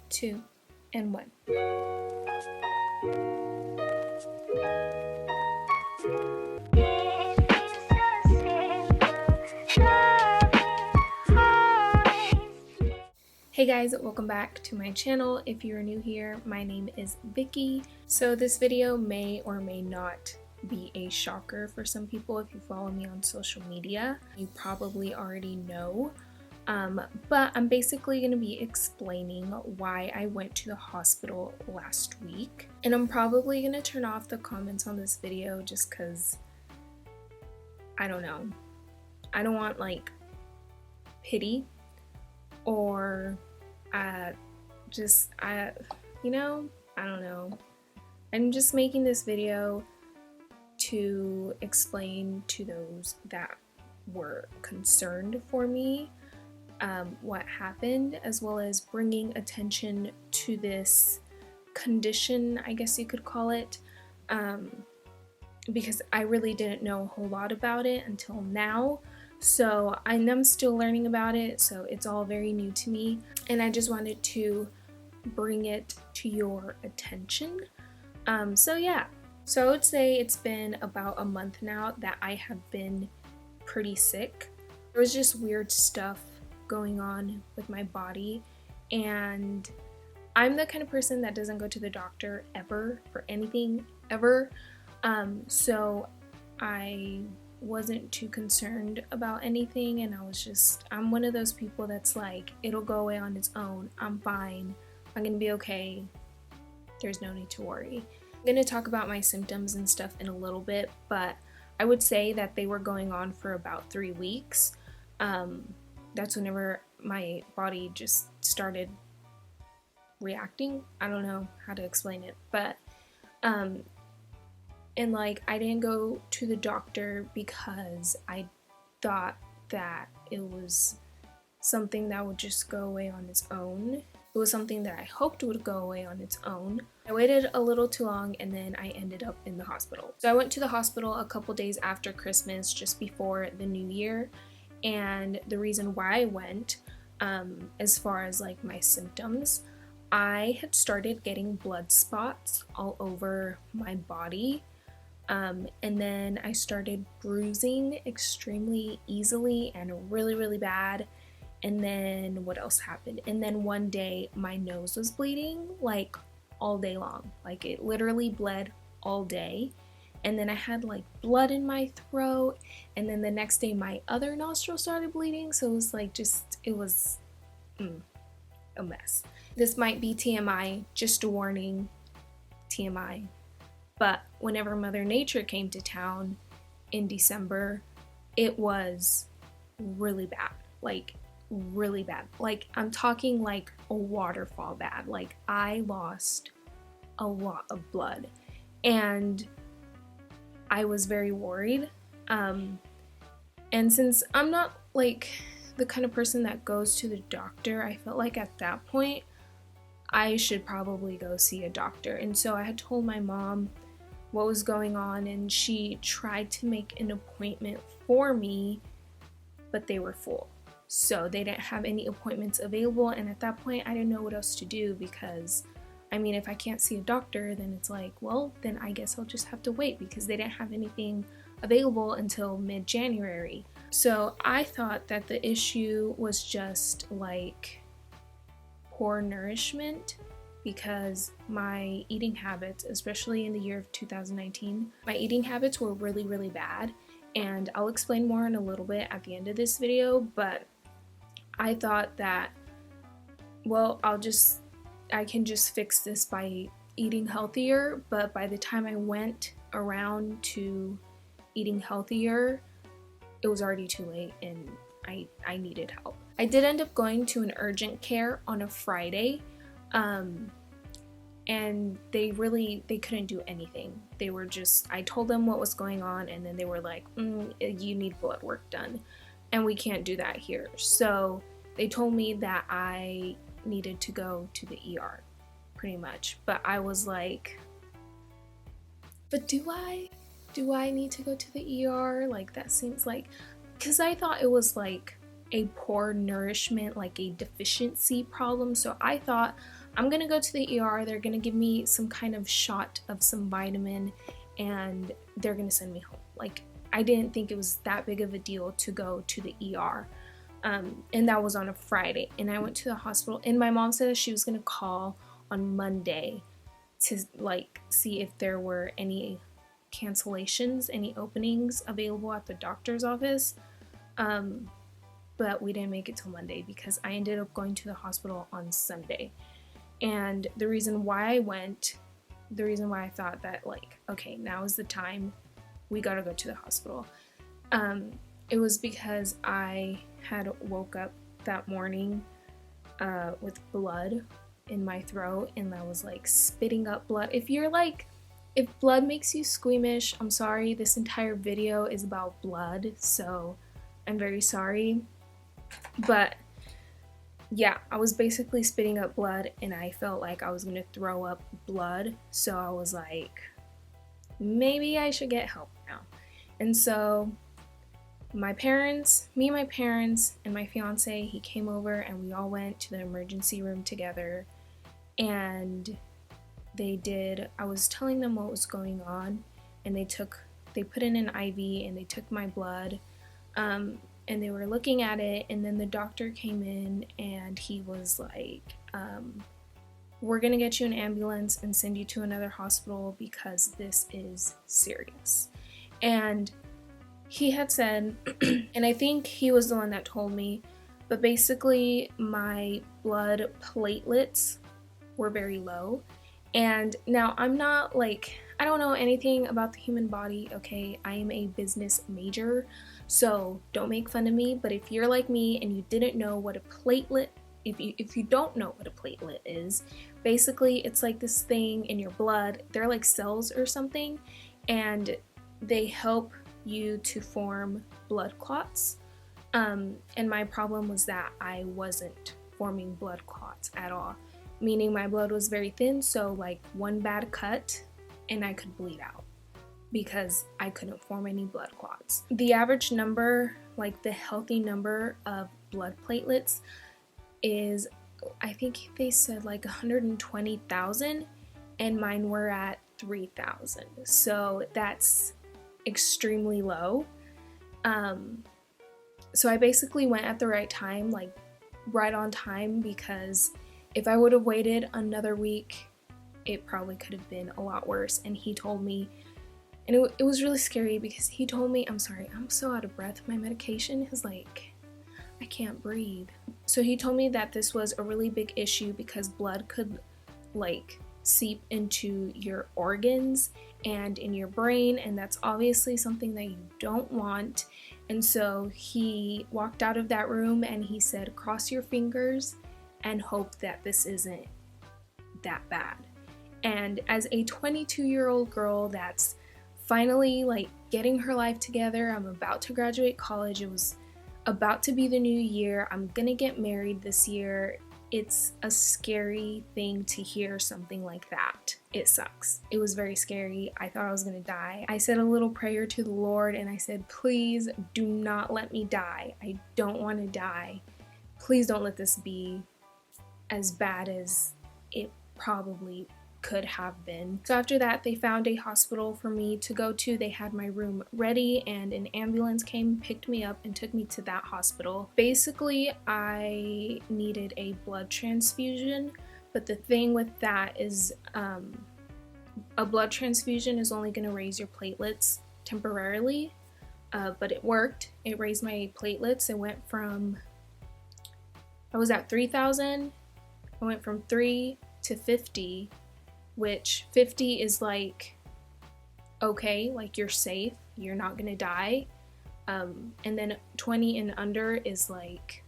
2, and 1. Hey guys, welcome back to my channel. If you're new here, my name is Vicky. So this video may or may not be a shocker for some people. If you follow me on social media, you probably already know. But I'm basically going to be explaining why I went to the hospital last week. And I'm probably going to turn off the comments on this video just because, I don't know. I don't want like pity or I don't know. I'm just making this video to explain to those that were concerned for me what happened, as well as bringing attention to this condition, I guess you could call it, because I really didn't know a whole lot about it until now. So I'm still learning about it, so it's all very new to me, and I just wanted to bring it to your attention. So yeah, so I would say it's been about a month now that I have been pretty sick. There was just weird stuff going on with my body, and I'm the kind of person that doesn't go to the doctor ever for anything ever, so I wasn't too concerned about anything, and I'm one of those people that's like, it'll go away on its own, I'm fine, I'm gonna be okay, there's no need to worry. I'm gonna talk about my symptoms and stuff in a little bit, but I would say that they were going on for about 3 weeks. That's whenever my body just started reacting. I don't know how to explain it, but and like, I didn't go to the doctor because I thought that it was something that would just go away on its own. It was something that I hoped would go away on its own. I waited a little too long, and then I ended up in the hospital. So I went to the hospital a couple days after Christmas, just before the new year. And the reason why I went, as far as like my symptoms, I had started getting blood spots all over my body. And then I started bruising extremely easily and really, really bad. And then what else happened? And then one day my nose was bleeding like all day long. Like, it literally bled all day. And then I had like blood in my throat. And then the next day my other nostril started bleeding. So it was like it was a mess. This might be TMI, just a warning, TMI. But whenever Mother Nature came to town in December, it was really bad. Like, really bad. Like, I'm talking like a waterfall bad. Like, I lost a lot of blood. And I was very worried. And since I'm not like the kind of person that goes to the doctor, I felt like at that point I should probably go see a doctor. And so I had told my mom what was going on, and she tried to make an appointment for me, but they were full. So they didn't have any appointments available, and at that point I didn't know what else to do, because I mean, if I can't see a doctor, then it's like, well, then I guess I'll just have to wait, because they didn't have anything available until mid-January. So I thought that the issue was just like poor nourishment, because my eating habits, especially in the year of 2019, my eating habits were really, really bad. And I'll explain more in a little bit at the end of this video, but I thought that, well, I can just fix this by eating healthier. But by the time I went around to eating healthier, it was already too late, and I needed help. I did end up going to an urgent care on a Friday, and they couldn't do anything. They were just, I told them what was going on, and then they were like, you need blood work done, and we can't do that here. So they told me that I needed to go to the ER, pretty much. But I was like, but do I need to go to the ER? Like, that seems like, because I thought it was like a poor nourishment, like a deficiency problem. So I thought, I'm gonna go to the ER, they're gonna give me some kind of shot of some vitamin, and they're gonna send me home. Like, I didn't think it was that big of a deal to go to the ER. And that was on a Friday, and I went to the hospital, and my mom said she was gonna call on Monday to like see if there were any cancellations, any openings available at the doctor's office. But we didn't make it till Monday because I ended up going to the hospital on Sunday. And the reason why I went, the reason why I thought that, like, okay, now is the time, we gotta go to the hospital, it was because I had woke up that morning with blood in my throat, and I was like spitting up blood. If blood makes you squeamish, I'm sorry, this entire video is about blood, so I'm very sorry. But yeah, I was basically spitting up blood, and I felt like I was gonna throw up blood, so I was like, maybe I should get help now. And so my parents, and my fiance, he came over, and we all went to the emergency room together, and I was telling them what was going on, and they put in an IV, and they took my blood, and they were looking at it, and then the doctor came in, and he was like, we're gonna get you an ambulance and send you to another hospital because this is serious. And he had said, and I think he was the one that told me, but basically my blood platelets were very low. And now I'm not like, I don't know anything about the human body, okay? I am a business major, so don't make fun of me. But if you're like me and you didn't know what a platelet, if you don't know what a platelet is, basically it's like this thing in your blood. They're like cells or something, and they help you to form blood clots. And my problem was that I wasn't forming blood clots at all, meaning my blood was very thin, so like one bad cut and I could bleed out because I couldn't form any blood clots. The average number, like the healthy number of blood platelets is, I think they said like 120,000, and mine were at 3,000. So that's extremely low. So I basically went at the right time, like right on time, because if I would have waited another week, it probably could have been a lot worse. And he told me, and it was really scary because he told me, I'm sorry, I'm so out of breath. My medication is like, I can't breathe. So he told me that this was a really big issue because blood could like seep into your organs and in your brain, and that's obviously something that you don't want. And so he walked out of that room and he said, cross your fingers and hope that this isn't that bad. And as a 22-year-old girl that's finally like getting her life together, I'm about to graduate college, it was about to be the new year, I'm gonna get married this year. It's a scary thing to hear something like that. It sucks. It was very scary. I thought I was gonna die. I said a little prayer to the Lord and I said, please do not let me die. I don't want to die. Please don't let this be as bad as it probably could have been. So after that, they found a hospital for me to go to. They had my room ready and an ambulance came, picked me up, and took me to that hospital. Basically, I needed a blood transfusion, but the thing with that is a blood transfusion is only going to raise your platelets temporarily, but it worked. It raised my platelets. It went from, I was at 3,000, I went from 3 to 50, which 50 is like, okay, like you're safe, you're not gonna die. And then 20 and under is like,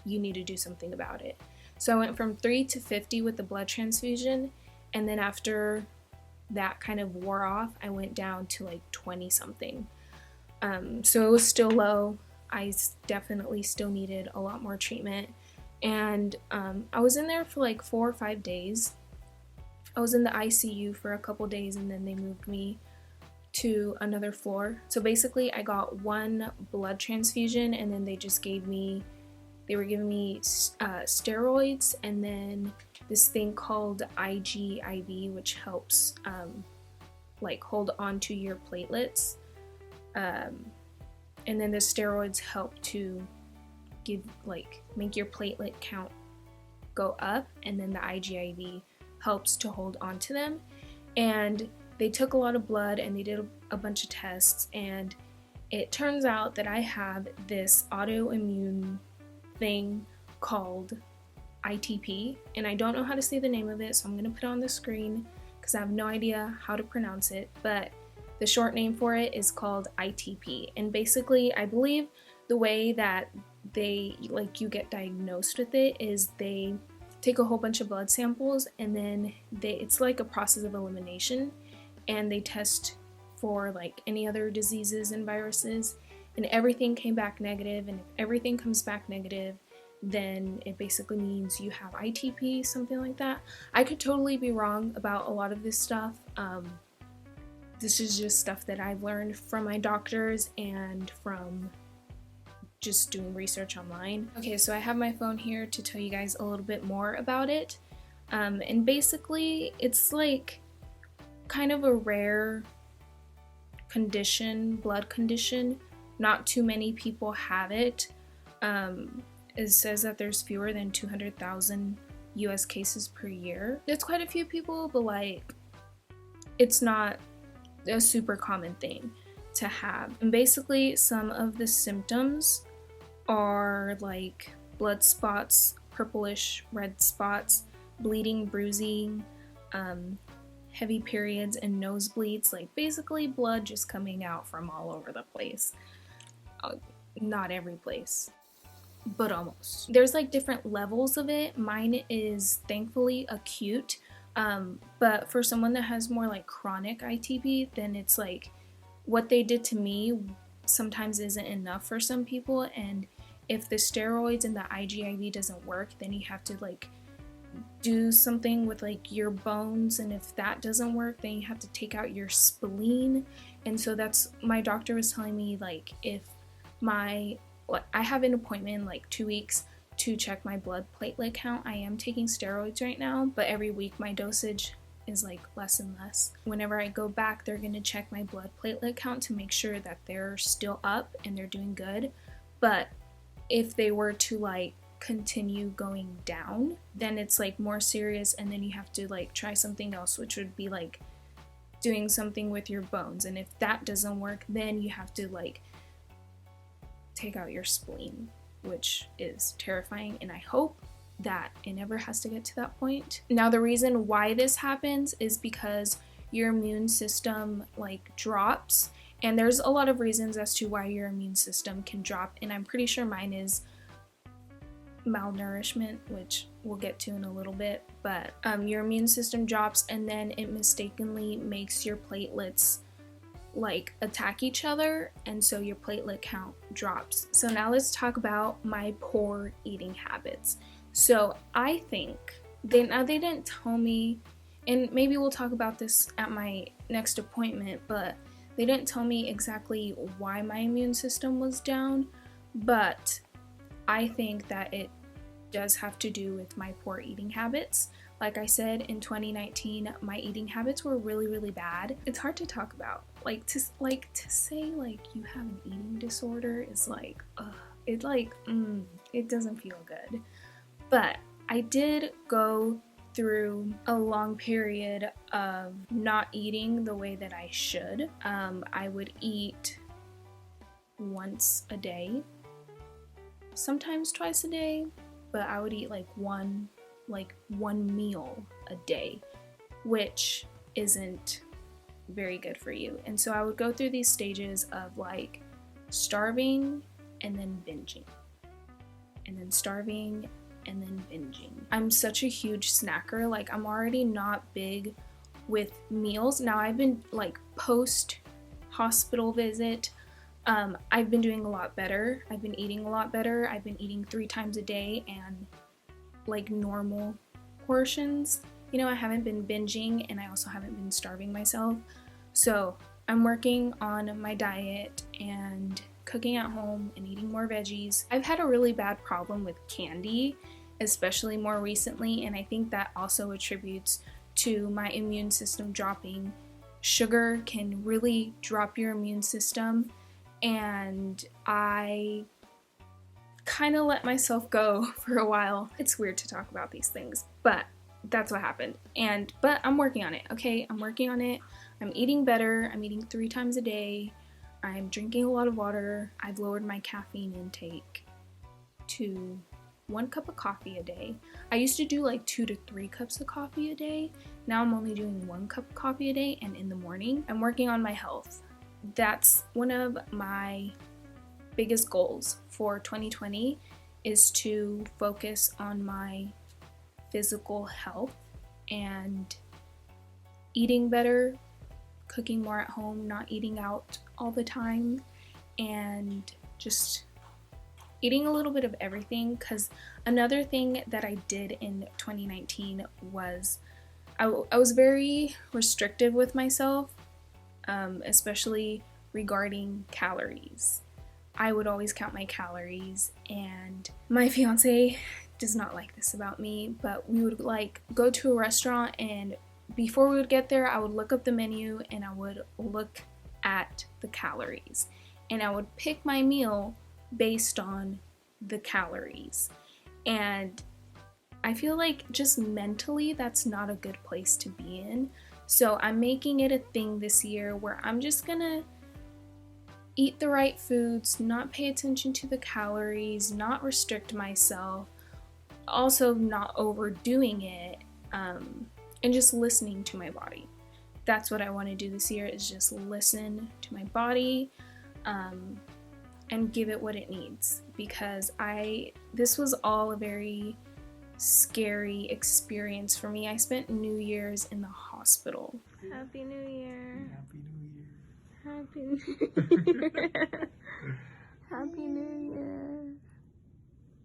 you need to do something about it. So I went from 3 to 50 with the blood transfusion, and then after that kind of wore off, I went down to like 20 something. So it was still low. I definitely still needed a lot more treatment. And I was in there for like 4 or 5 days. I was in the ICU for a couple days, and then they moved me to another floor. So basically I got one blood transfusion, and then they just gave me they were giving me steroids and then this thing called IgIV, which helps like hold on to your platelets. And then the steroids help to make your platelet count go up, and then the IgIV helps to hold on to them. And they took a lot of blood and they did a bunch of tests, and it turns out that I have this autoimmune thing called ITP, and I don't know how to say the name of it, so I'm gonna put it on the screen because I have no idea how to pronounce it, but the short name for it is called ITP. And basically, I believe the way that you get diagnosed with it is they take a whole bunch of blood samples, and then it's like a process of elimination, and they test for like any other diseases and viruses, and everything came back negative. And if everything comes back negative, then it basically means you have ITP, something like that. I could totally be wrong about a lot of this stuff. This is just stuff that I've learned from my doctors and from just doing research online. Okay, so I have my phone here to tell you guys a little bit more about it. And basically, it's like kind of a rare condition, blood condition. Not too many people have it. It says that there's fewer than 200,000 US cases per year. It's quite a few people, but like, it's not a super common thing to have. And basically, some of the symptoms are like blood spots, purplish red spots, bleeding, bruising, heavy periods, and nosebleeds. Like basically blood just coming out from all over the place. Not every place, but almost. There's like different levels of it. Mine is thankfully acute, but for someone that has more like chronic ITP, then it's like what they did to me sometimes isn't enough for some people, and if the steroids and the IgIV doesn't work, then you have to like do something with like your bones, and if that doesn't work, then you have to take out your spleen. And so that's, my doctor was telling me, like, if I have an appointment in like 2 weeks to check my blood platelet count. I am taking steroids right now, but every week my dosage is like less and less. Whenever I go back, they're gonna check my blood platelet count to make sure that they're still up and they're doing good. But if they were to like continue going down, then it's like more serious, and then you have to like try something else, which would be like doing something with your bones. And if that doesn't work, then you have to like take out your spleen, which is terrifying, and I hope that it never has to get to that point. Now, the reason why this happens is because your immune system like drops, and there's a lot of reasons as to why your immune system can drop, and I'm pretty sure mine is malnourishment, which we'll get to in a little bit. But your immune system drops, and then it mistakenly makes your platelets like attack each other, and so your platelet count drops. So now let's talk about my poor eating habits. So I think they didn't tell me, and maybe we'll talk about this at my next appointment, but they didn't tell me exactly why my immune system was down, but I think that it does have to do with my poor eating habits. Like I said, in 2019, my eating habits were really, really bad. It's hard to talk about. To say like you have an eating disorder is like, it doesn't feel good. But I did go through a long period of not eating the way that I should. I would eat once a day, sometimes twice a day, but I would eat like one meal a day, which isn't very good for you. And so I would go through these stages of like starving and then binging, and then starving and then binging. I'm such a huge snacker. Like, I'm already not big with meals. Now I've been like post hospital visit, I've been doing a lot better. I've been eating a lot better. I've been eating 3 times a day and like normal portions. You know, I haven't been binging, and I also haven't been starving myself. So I'm working on my diet and cooking at home and eating more veggies. I've had a really bad problem with candy, especially more recently, and I think that also attributes to my immune system dropping. Sugar can really drop your immune system, and I kind of let myself go for a while. It's weird to talk about these things, but that's what happened. But I'm working on it, okay? I'm working on it. I'm eating better. I'm eating 3 times a day. I'm drinking a lot of water. I've lowered my caffeine intake to 1 cup of coffee a day. I used to do like 2 to 3 cups of coffee a day. Now I'm only doing 1 cup of coffee a day, and in the morning. I'm working on my health. That's one of my biggest goals for 2020, is to focus on my physical health and eating better, cooking more at home, not eating out all the time, and just eating a little bit of everything. Because another thing that I did in 2019 was I was very restrictive with myself, especially regarding calories. I would always count my calories, and my fiance does not like this about me, but we would like go to a restaurant, and before we would get there, I would look up the menu and I would look at the calories, and I would pick my meal based on the calories. And I feel like just mentally that's not a good place to be in. So I'm making it a thing this year where I'm just gonna eat the right foods, not pay attention to the calories, not restrict myself, also not overdoing it, and just listening to my body. That's what I want to do this year, is just listen to my body, and give it what it needs, because this was all a very scary experience for me. I spent New Year's in the hospital. Happy New Year. Happy New Year. Happy New Year. Happy New Year.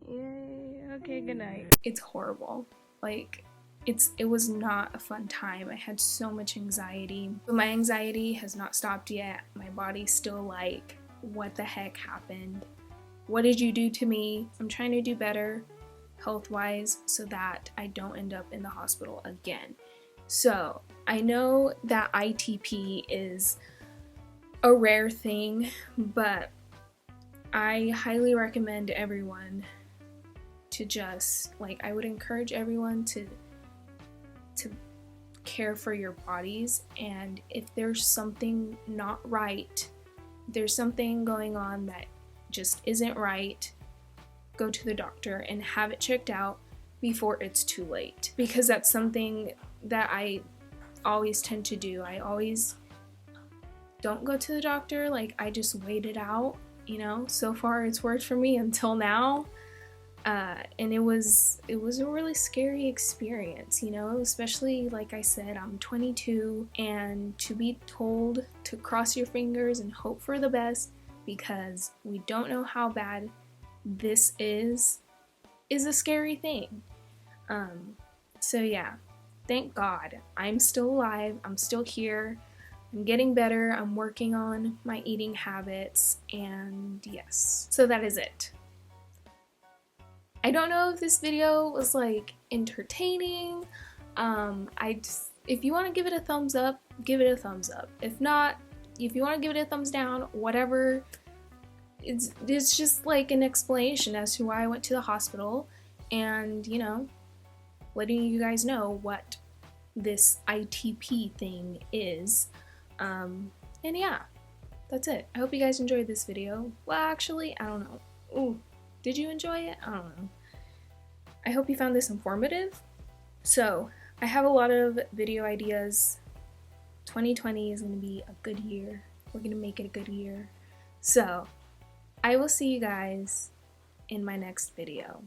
Yay. Okay, good night. It's horrible. Like, it was not a fun time. I had so much anxiety. But my anxiety has not stopped yet. My body's still like, what the heck happened? What did you do to me? I'm trying to do better health-wise so that I don't end up in the hospital again. So I know that ITP is a rare thing, but I highly recommend everyone to just, like, I would encourage everyone to care for your bodies, and if there's something not right, there's something going on that just isn't right, go to the doctor and have it checked out before it's too late, because that's something that I always tend to do. I always don't go to the doctor. Like, I just wait it out, you know. So far it's worked for me until now, and it was a really scary experience, you know, especially, like I said, I'm 22, and to be told to cross your fingers and hope for the best, because we don't know how bad this is a scary thing. So yeah, thank God I'm still alive, I'm still here, I'm getting better, I'm working on my eating habits, and yes, so that is it. I don't know if this video was like entertaining. If you want to give it a thumbs up, give it a thumbs up. If not, if you want to give it a thumbs down, whatever. It's just like an explanation as to why I went to the hospital, and, you know, letting you guys know what this ITP thing is. And yeah, that's it. I hope you guys enjoyed this video. Well, actually, I don't know. Ooh, did you enjoy it? I don't know. I hope you found this informative. So, I have a lot of video ideas. 2020 is going to be a good year. We're going to make it a good year. So, I will see you guys in my next video.